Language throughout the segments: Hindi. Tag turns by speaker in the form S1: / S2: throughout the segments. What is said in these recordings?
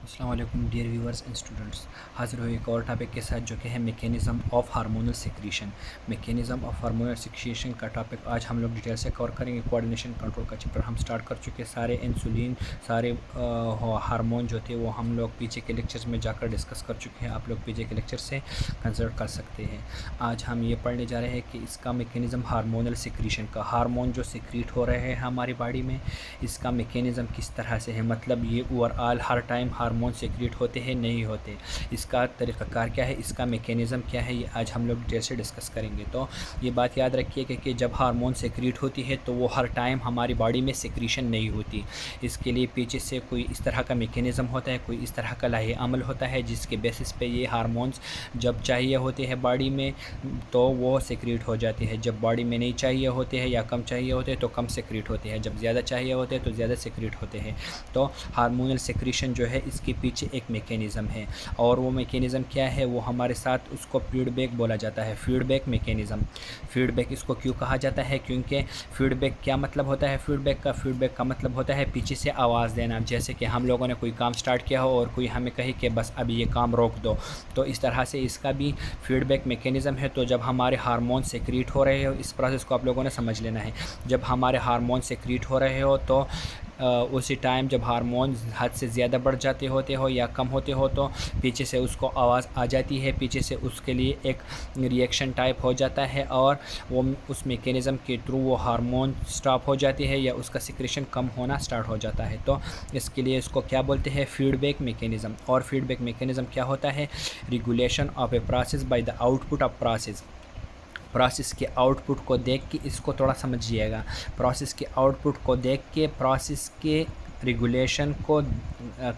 S1: अस्सलाम वालेकुम डियर व्यूअर्स एंड स्टूडेंट्स। हाजिर हुए एक और टॉपिक के साथ जो कि है mechanism of hormonal secretion. Mechanism of hormonal secretion का टॉपिक आज हम लोग डिटेल से कवर करेंगे। कोऑर्डिनेशन कंट्रोल का चैप्टर हम स्टार्ट कर चुके हैं। सारे इंसुलिन सारे हार्मोन जो थे वो हम लोग पीछे के लेक्चर्स में जाकर डिस्कस कर चुके हैं। आप लोग पीछे के लेक्चर से कंसल्ट कर सकते हैं। आज हम ये पढ़ने जा रहे हैं कि इसका मैकेनिज़्म हार्मोनल सिक्रीशन का, हार्मोन जो सिक्रीट हो रहे हैं हमारी बॉडी में, इसका मैकेनिज़्म किस तरह से है। मतलब ये ओवरऑल हर टाइम हार्मोन सेक्रेट होते हैं, नहीं होते, इसका तरीक़ाकार क्या है, इसका मैकेनिज़्म क्या है, ये आज हम लोग डिटेल से डिस्कस करेंगे। तो ये बात याद रखिए कि जब हार्मोन सेक्रेट होती है तो वो हर टाइम हमारी बॉडी में सेक्रीशन नहीं होती। इसके लिए पीछे से कोई इस तरह का मैकेनिज़्म होता है, कोई इस तरह का लाहे अमल होता है जिसके बेसिस पे ये हार्मोन्स जब चाहिए होते हैं बॉडी में तो वो सेक्रेट हो जाती है, जब बॉडी में नहीं चाहिए होते हैं या कम चाहिए होते हैं तो कम सेक्रेट होते हैं, जब ज़्यादा चाहिए होते हैं तो ज़्यादा सेक्रेट होते हैं। तो हार्मोनल सेक्रीशन जो है इसके पीछे एक मैकेनिज़्म है, और वो मैकेनिज़्म क्या है, वो हमारे साथ उसको फीडबैक बोला जाता है। फीडबैक मैकेनिज़्म, फीडबैक इसको क्यों कहा जाता है, क्योंकि फीडबैक क्या मतलब होता है, फीडबैक का मतलब होता है पीछे से आवाज़ देना। जैसे कि हम लोगों ने कोई काम स्टार्ट किया हो और कोई हमें कहे कि बस अभी ये काम रोक दो, तो इस तरह से इसका भी फीडबैक मैकेनिज़्म है। तो जब हमारे हार्मोन सेक्रीट हो रहे हो, इस प्रोसेस को आप लोगों ने समझ लेना है। जब हमारे हार्मोन सेक्रीट हो रहे हो तो उसी टाइम जब हार्मोन हद से ज़्यादा बढ़ जाते होते हो या कम होते हो तो पीछे से उसको आवाज़ आ जाती है, पीछे से उसके लिए एक रिएक्शन टाइप हो जाता है और वो उस मैकेनिज़्म के थ्रू वो हार्मोन स्टॉप हो जाती है या उसका सिक्रेशन कम होना स्टार्ट हो जाता है। तो इसके लिए इसको क्या बोलते हैं, फीडबैक मैकेनिज़्म। और फीडबैक मैकेनिज़्म क्या होता है, regulation of a process by the output of process के आउटपुट को देख के इसको थोड़ा समझिएगा। प्रोसेस के आउटपुट को देख के प्रोसेस के रेगुलेशन को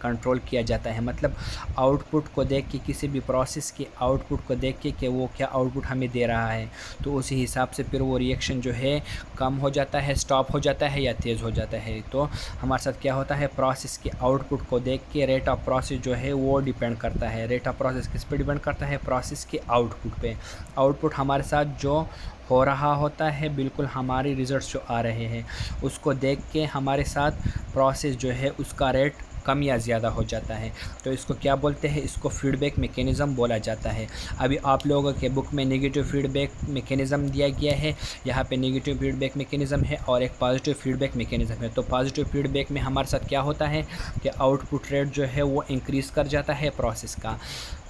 S1: कंट्रोल किया जाता है। मतलब आउटपुट को देख के, किसी भी प्रोसेस के आउटपुट को देख के कि वो क्या आउटपुट हमें दे रहा है, तो उसी हिसाब से फिर वो रिएक्शन जो है कम हो जाता है, स्टॉप हो जाता है या तेज़ हो जाता है। तो हमारे साथ क्या होता है, प्रोसेस के आउटपुट को देख के रेट ऑफ प्रोसेस जो है वो डिपेंड करता है। रेट ऑफ प्रोसेस किस पे डिपेंड करता है, प्रोसेस के आउटपुट पे। आउटपुट हमारे साथ जो हो रहा होता है, बिल्कुल हमारे रिज़ल्ट्स जो आ रहे हैं उसको देख के हमारे साथ प्रोसेस जो है उसका रेट कम या ज़्यादा हो जाता है। तो इसको क्या बोलते हैं, इसको फीडबैक मैकेनिज़्म बोला जाता है। अभी आप लोगों के बुक में नेगेटिव फीडबैक मैकेनिज़्म दिया गया है, यहाँ पे नेगेटिव फीडबैक मैकेनिज़्म है और एक पॉजिटिव फीडबैक मैकेनिज़्म है। तो पॉजिटिव फीडबैक में हमारे साथ क्या होता है कि आउटपुट रेट जो है वो इंक्रीज़ कर जाता है प्रोसेस का।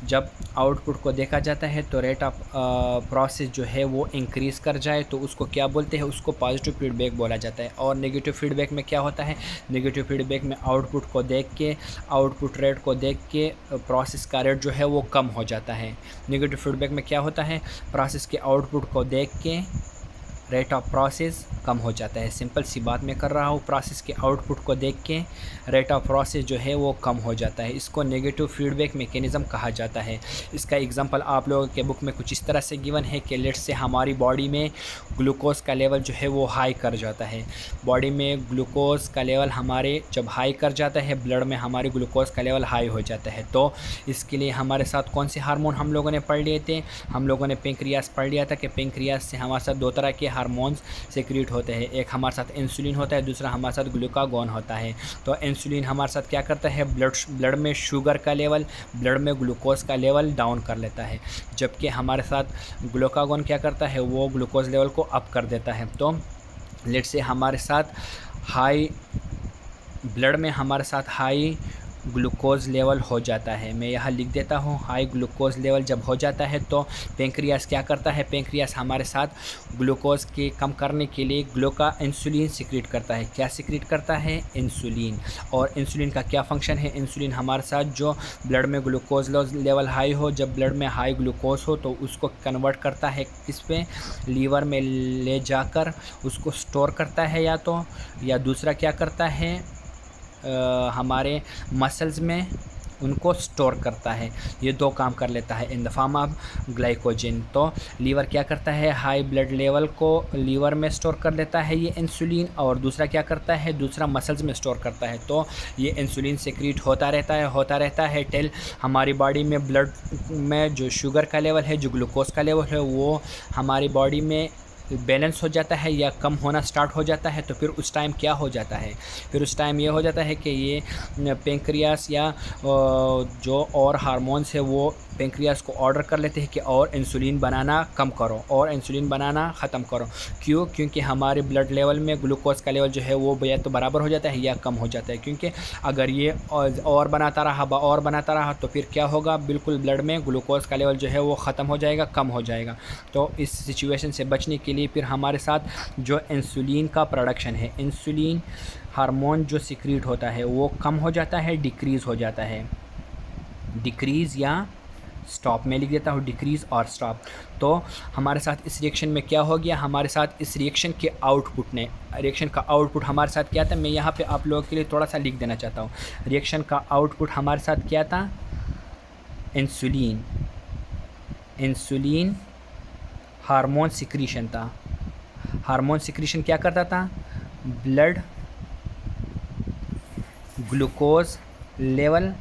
S1: जब आउटपुट को देखा जाता है तो रेट ऑफ प्रोसेस जो है वो इंक्रीज़ कर जाए तो उसको क्या बोलते हैं, उसको पॉजिटिव फीडबैक बोला जाता है। और नेगेटिव फीडबैक में क्या होता है, नेगेटिव फीडबैक में आउटपुट को देख के, आउटपुट रेट को देख के प्रोसेस का रेट जो है वो कम हो जाता है। नेगेटिव फीडबैक में क्या होता है, प्रोसेस के आउटपुट को देख के रेट ऑफ प्रोसेस कम हो जाता है। सिंपल सी बात मैं कर रहा हूँ, प्रोसेस के आउटपुट को देख के रेट ऑफ प्रोसेस जो है वो कम हो जाता है। इसको नेगेटिव फीडबैक मैकेनिज़्म कहा जाता है। इसका एग्जांपल आप लोगों के बुक में कुछ इस तरह से गिवन है कि लेट्स से हमारी बॉडी में ग्लूकोज़ का लेवल जो है वो हाई कर जाता है। बॉडी में ग्लूकोज़ का लेवल हमारे जब हाई कर जाता है, ब्लड में हमारे ग्लूकोज़ का लेवल हाई हो जाता है, तो इसके लिए हमारे साथ कौन से हार्मोन हम लोगों ने पढ़ लिए थे, हम लोगों ने पेंक्रियास पढ़ लिया था कि पेंक्रियास से हमारे साथ दो तरह के हार्मोन्स सेक्रेट होते हैं। एक हमारे साथ इंसुलिन होता है, दूसरा हमारे साथ ग्लूकागॉन होता है। तो इंसुलिन हमारे साथ क्या करता है, ब्लड में शुगर का लेवल, ब्लड में ग्लूकोज़ का लेवल डाउन कर लेता है, जबकि हमारे साथ ग्लूकागॉन क्या करता है, वो ग्लूकोज़ लेवल को अप कर देता है। तो लेट्स से हमारे साथ हाई ब्लड में हमारे साथ हाई ग्लूकोज़ लेवल हो जाता है, मैं यहाँ लिख देता हूँ, हाई ग्लूकोज़ लेवल जब हो जाता है तो पेंक्रियास क्या करता है, पेंक्रियास हमारे साथ ग्लूकोज़ के कम करने के लिए इंसुलिन सिक्रीट करता है। क्या सिक्रीट करता है, इंसुलिन। और इंसुलिन का क्या फंक्शन है, इंसुलिन हमारे साथ जो ब्लड में ग्लूकोज़ लेवल हाई हो, जब ब्लड में हाई ग्लूकोज़ हो तो उसको कन्वर्ट करता है किस पे, लीवर में ले जाकर उसको स्टोर करता है, या दूसरा क्या करता है, हमारे मसल्स में उनको स्टोर करता है। ये दो काम कर लेता है in the form of glycogen. तो लीवर क्या करता है, हाई ब्लड लेवल को लीवर में स्टोर कर लेता है ये इंसुलिन, और दूसरा क्या करता है, दूसरा मसल्स में स्टोर करता है। तो ये इंसुलिन सेक्रीट होता रहता है टिल हमारी बॉडी में ब्लड में जो शुगर का लेवल है, जो ग्लूकोज का लेवल है, वो हमारी बॉडी में बैलेंस हो जाता है या कम होना स्टार्ट हो जाता है, तो फिर उस टाइम क्या हो जाता है, फिर उस टाइम ये हो जाता है कि ये पेंक्रियास या जो और हार्मोन्स है वो पेंक्रियास को ऑर्डर कर लेते हैं कि और इंसुलिन बनाना कम करो और इंसुलिन बनाना ख़त्म करो। क्यों? क्योंकि हमारे ब्लड लेवल में ग्लूकोज का लेवल जो है वो या तो बराबर हो जाता है या कम हो जाता है। क्योंकि अगर ये और बनाता रहा तो फिर क्या होगा, बिल्कुल ब्लड में ग्लूकोज का लेवल जो है वो ख़त्म हो जाएगा, कम हो जाएगा। तो इस सिचुएशन से बचने के लिए फिर हमारे साथ जो इंसुलिन का प्रोडक्शन है, इंसुलिन हार्मोन जो सिक्रीट होता है वो कम हो जाता है, डिक्रीज़ हो जाता है। डिक्रीज़ या स्टॉप में लिख देता हूँ, डिक्रीज़ और स्टॉप। तो हमारे साथ इस रिएक्शन में क्या हो गया, हमारे साथ इस रिएक्शन के आउटपुट ने, रिएक्शन का आउटपुट हमारे साथ क्या था, मैं यहाँ पे आप लोगों के लिए थोड़ा सा लिख देना चाहता हूँ। रिएक्शन का आउटपुट हमारे साथ क्या था, इंसुलिन, इंसुलिन हार्मोन सिक्रीशन था। हार्मोन सिक्रीशन क्या करता था, ब्लड ग्लूकोज लेवल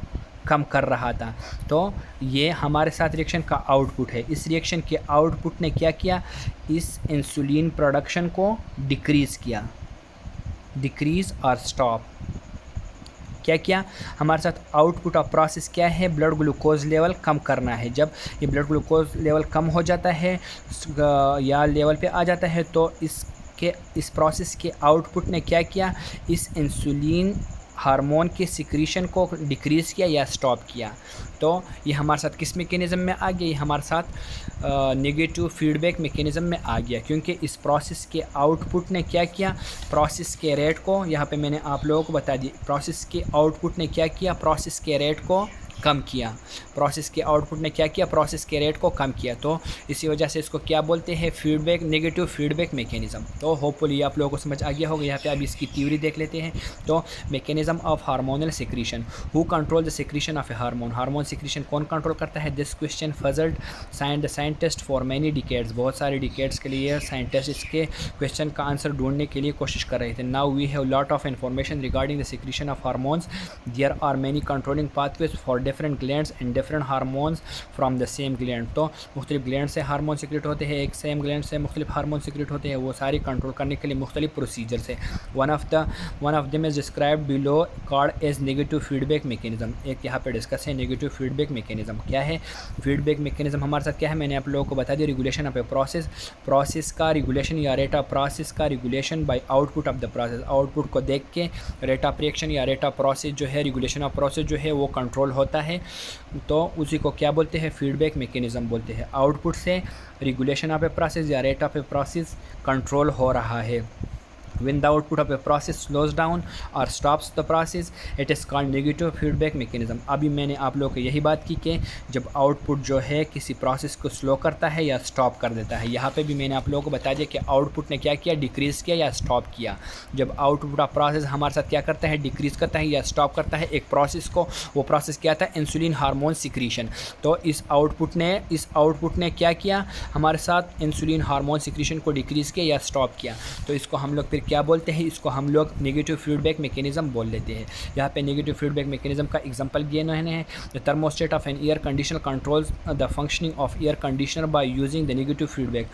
S1: कम कर रहा था। तो ये हमारे साथ रिएक्शन का आउटपुट है। इस रिएक्शन के आउटपुट ने क्या किया, इस इंसुलिन प्रोडक्शन को डिक्रीज़ किया, डिक्रीज़ और स्टॉप। क्या किया, हमारे साथ आउटपुट ऑफ प्रोसेस क्या है, ब्लड ग्लूकोज लेवल कम करना है। जब ये ब्लड ग्लूकोज लेवल कम हो जाता है या लेवल पे आ जाता है तो इस प्रोसेस के आउटपुट ने क्या किया, इस इंसुलिन हार्मोन के सिक्रीशन को डिक्रीज़ किया या स्टॉप किया। तो ये हमारे साथ किस मैकेनिज़्म में आ गया, ये हमारे साथ नेगेटिव फीडबैक मैकेनिज़्म में आ गया। क्योंकि इस प्रोसेस के आउटपुट ने क्या किया, प्रोसेस के रेट को, यहाँ पे मैंने आप लोगों को बता दिया, प्रोसेस के आउटपुट ने क्या किया, प्रोसेस के रेट को कम किया। प्रोसेस के आउटपुट ने क्या किया, प्रोसेस के रेट को कम किया। तो इसी वजह से इसको क्या बोलते हैं, फीडबैक, नेगेटिव फीडबैक मैकेनिज़्म। तो होपफुली आप लोगों को समझ आ गया होगा। यहाँ पे अब इसकी थ्योरी देख लेते हैं। तो mechanism of hormonal secretion, who control the secretion of a hormone, hormone secretion कौन कंट्रोल करता है। This question puzzled scientist for many decades, बहुत सारे डिकेड्स के लिए साइंटिस्ट इसके क्वेश्चन का आंसर ढूंढने के लिए कोशिश कर रहे थे। Now we have lot of information regarding the secretion of hormones, there are many controlling pathways for different glands and different hormones from the same gland. तो मुख्तलिफ ग्लैंड से हार्मोन सिक्रेट होते हैं, एक सेम ग्लैंड से मुख्तलिफ हार्मोन सिक्रेट होते हैं, वो सारी कंट्रोल करने के लिए मुख्तलिफ प्रोसीजर्स है। One of them is described below called as negative feedback mechanism. एक यहाँ पे डिस्कस है नेगेटिव फीडबैक मैकेनिज्म। क्या है फीडबैक मैकेनिज्म, हमारे साथ क्या है, मैंने आप लोगों को बता दिया। Regulation of a process, process का रेगुलेशन या रेट ऑफ प्रोसेस का regulation bye output of the process, output को देख के रेट ऑफ रिएक्शन या रेट ऑफ प्रोसेस जो है, रेगुलेशन ऑफ प्रोसेस जो है वो कंट्रोल होता है। तो उसी को क्या बोलते हैं, फीडबैक मैकेनिज्म बोलते हैं। आउटपुट से रेगुलेशन ऑफ ए प्रोसेस या rate of a process control हो रहा है। When the output of a process slows down or stops the process, it is called negative feedback mechanism। अभी मैंने आप लोगों को यही बात की कि जब आउटपुट जो है किसी प्रोसेस को स्लो करता है या स्टॉप कर देता है, यहाँ पे भी मैंने आप लोगों को बता दिया कि आउटपुट ने क्या किया, डिक्रीज़ किया या स्टॉप किया। जब आउटपुट ऑफ प्रोसेस हमारे साथ क्या करता है, डिक्रीज़ करता है या स्टॉप करता है एक प्रोसेस को, वो प्रोसेस क्या था, इंसुलिन हार्मोन सिक्रीशन। तो इस आउटपुट ने क्या किया, हमारे साथ इंसुलिन हार्मोन सिक्रीशन को डिक्रीज़ किया या स्टॉप किया। तो इसको हम लोग फिर क्या बोलते हैं, इसको हम लोग नेगेटिव फीडबैक मैकेनिज्म बोल लेते हैं। यहाँ पे नेगेटिव फीडबैक मैकेनिज्म का एग्जांपल दिए इन्होंने है। The thermostat of an air conditioner controls the functioning of air conditioner by using the negative feedback.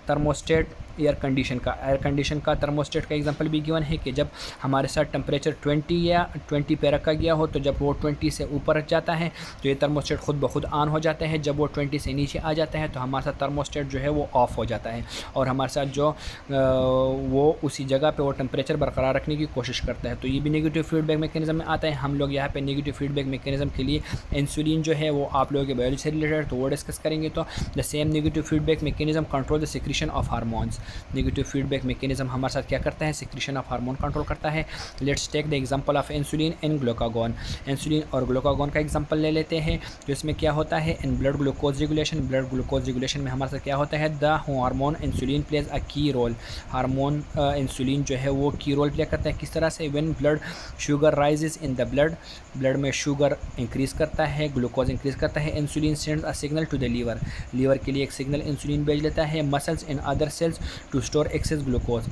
S1: Thermostat air condition का थर्मोस्टेट का एग्जांपल भी गिवन है कि जब हमारे साथ टेम्परेचर 20 पे रखा गया हो, तो जब वो 20 से ऊपर जाता है तो ये थर्मोस्टेट खुद ब खुद ऑन हो जाता है। जब वो 20 से नीचे आ जाता है तो हमारे साथ थर्मोस्टेट जो है वो ऑफ़ हो जाता है और हमारे साथ जो वो उसी जगह पे वो टेम्परेचर बरकरार रखने की कोशिश करता है। तो ये भी नेगेटिव फीडबैक मैकेनिज्म में आता है। हम लोग यहाँ पे नेगेटिव फीडबैक मैकेनिज्म के लिए इंसुलिन जो है वो आप लोगों के बायोलॉजी से रिलेटेड तो वो डिस्कस करेंगे। तो the same negative feedback mechanism control the secretion of hormones. Negative feedback mechanism हमारे साथ क्या करता है, सिक्रीशन ऑफ हार्मोन कंट्रोल करता है। Let's take the example of insulin and glucagon. Insulin और ग्लूकागोन का एग्जांपल ले लेते हैं। तो इसमें क्या होता है, in blood glucose regulation, blood glucose regulation में हमारे साथ क्या होता है, the hormone insulin plays a key role. Hormone insulin जो है वो की रोल प्ले करता है। किस तरह से, when blood sugar rises in the blood में शुगर इंक्रीज़ करता है, ग्लूकोज इंक्रीज़ करता है। Insulin sends a signal to the liver के लिए एक सिग्नल इंसुलिन भेज लेता है। Muscles in other cells to store excess glucose.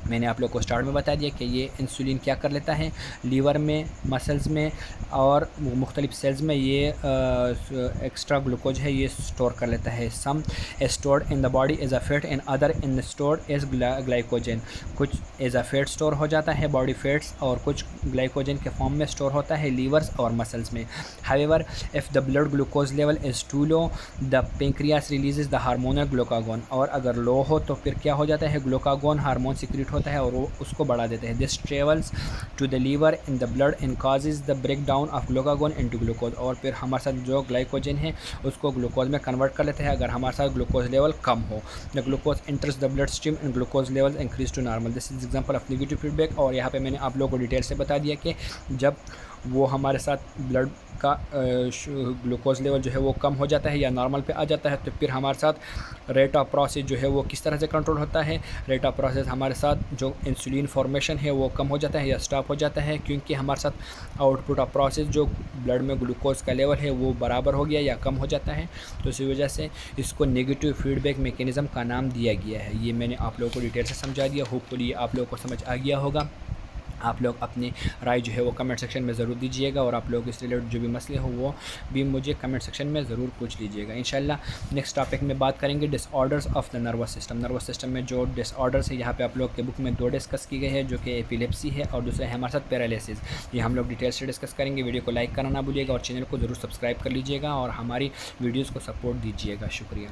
S1: मैंने आप लोग को स्टार्ट में बता दिया कि ये इंसुलिन क्या कर लेता है, लीवर में, मसल्स में और मुख्तलिफ सेल्स में ये एक्स्ट्रा ग्लूकोज है ये स्टोर कर लेता है। Some stored in the body as a fat and other in stored as glycogen. कुछ एज अ फैट स्टोर हो जाता है बॉडी फैट्स और कुछ ग्लाइकोजन के फॉर्म में स्टोर होता है लीवर्स और मसल्स में। However if the blood glucose level is too low the pancreas releases the hormonal glucagon. और अगर लो हो तो फिर क्या हो जाता है, ग्लूकागोन हार्मोन सिक्रेट होता है और वो उसको बढ़ा देते हैं। This travels to the liver in the blood and causes the breakdown of glucagon into glucose. और फिर हमारे साथ जो ग्लाइकोजन है उसको ग्लूकोज में कन्वर्ट कर लेते हैं अगर हमारे साथ ग्लूकोज लेवल कम हो। The glucose enters the bloodstream and glucose level increase to normal. This is example of negative feedback. और यहाँ पे मैंने आप लोगों को डिटेल से बता दिया कि जब वो हमारे साथ ब्लड का ग्लूकोज लेवल जो है वो कम हो जाता है या नॉर्मल पे आ जाता है तो फिर हमारे साथ रेट ऑफ प्रोसेस जो है वो किस तरह से कंट्रोल होता है। रेट ऑफ प्रोसेस हमारे साथ जो इंसुलिन फॉर्मेशन है वो कम हो जाता है या स्टॉप हो जाता है, क्योंकि हमारे साथ आउटपुट ऑफ प्रोसेस जो ब्लड में ग्लूकोज का लेवल है वो बराबर हो गया या कम हो जाता है। तो इसी वजह से इसको नेगेटिव फीडबैक मैकेनिज़्म का नाम दिया गया है। ये मैंने आप लोगों को डिटेल से समझा दिया, होपफुली आप लोगों को समझ आ गया होगा। आप लोग अपनी राय जो है वो कमेंट सेक्शन में ज़रूर दीजिएगा और आप लोग इस रिलेटेड जो भी मसले हो वो भी मुझे कमेंट सेक्शन में ज़रूर पूछ लीजिएगा। इंशाल्लाह नेक्स्ट टॉपिक में बात करेंगे disorders of the nervous system. Nervous system में जो डिसऑर्डर्स है यहाँ पे आप लोग के बुक में 2 डिस्कस की गई है, जो कि एपिलेप्सी है और दूसरा है हमारे साथ पैरालिसिस। ये हम लोग डिटेल से डिस्कस करेंगे। वीडियो को लाइक करना ना भूलिएगा और चैनल को ज़रूर सब्सक्राइब कर लीजिएगा और हमारी वीडियोज़ को सपोर्ट दीजिएगा। शुक्रिया।